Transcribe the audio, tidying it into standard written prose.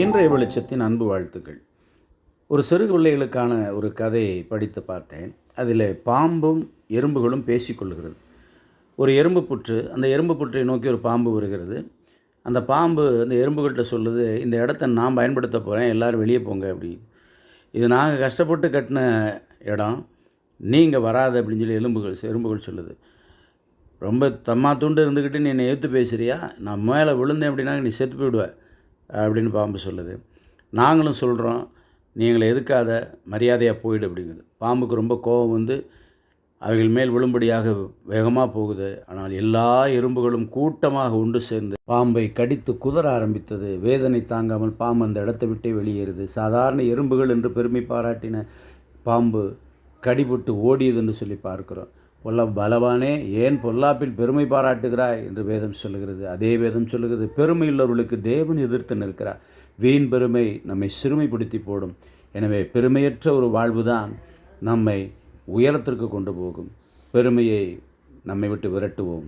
இன்றைய வெளிச்சத்தின் அன்பு வாழ்த்துக்கள். ஒரு சிறு பிள்ளைகளுக்கான ஒரு கதையை படித்து பார்த்தேன். அதில் பாம்பும் எறும்புகளும் பேசிக்கொள்கிறது. ஒரு எறும்பு புற்று, அந்த எறும்பு புற்றை நோக்கி ஒரு பாம்பு வருகிறது. அந்த பாம்பு அந்த எறும்புகள்கிட்ட சொல்லுது, இந்த இடத்த நான் பயன்படுத்த போகிறேன், எல்லோரும் வெளியே போங்க அப்படின்னு. இது நாங்கள் கஷ்டப்பட்டு கட்டின இடம், நீங்கள் வராது அப்படின்னு சொல்லி எறும்புகள் சொல்லுது. ரொம்ப தம்மாத்துண்டு இருந்துக்கிட்டு நீ என்னை எதிர்த்து பேசுகிறியா, நான் மேலே விழுந்தேன் அப்படின்னா நீ செத்து போயிடுவ அப்படின்னு பாம்பு சொல்லுது. நாங்களும் சொல்கிறோம், நீ எங்களை எதுக்காத, மரியாதையாக போயிடு அப்படிங்குது. பாம்புக்கு ரொம்ப கோபம் வந்து அவைகள் மேல் விழும்படியாக வேகமாக போகுது. ஆனால் எல்லா எறும்புகளும் கூட்டமாக ஒன்று சேர்ந்து பாம்பை கடித்து குதற ஆரம்பித்தது. வேதனை தாங்காமல் பாம்பு அந்த இடத்தை விட்டே வெளியேறுது. சாதாரண எறும்புகள் என்று பெருமை பாராட்டின பாம்பு கடிபட்டு ஓடியது என்று சொல்லி பார்க்கிறோம். பலவானே, ஏன் பொல்லாப்பில் பெருமை பாராட்டுகிறாய் என்று வேதம் சொல்லுகிறது. அதே வேதம் சொல்லுகிறது, பெருமை உள்ளவர்களுக்கு தேவன் எதிர்த்து நிற்கிறார். வீண் பெருமை நம்மை சிறுமைப்படுத்தி போடும். எனவே பெருமையற்ற ஒரு வாழ்வுதான் நம்மை உயரத்திற்கு கொண்டு போகும். பெருமையை நம்மை விட்டு விரட்டுவோம்.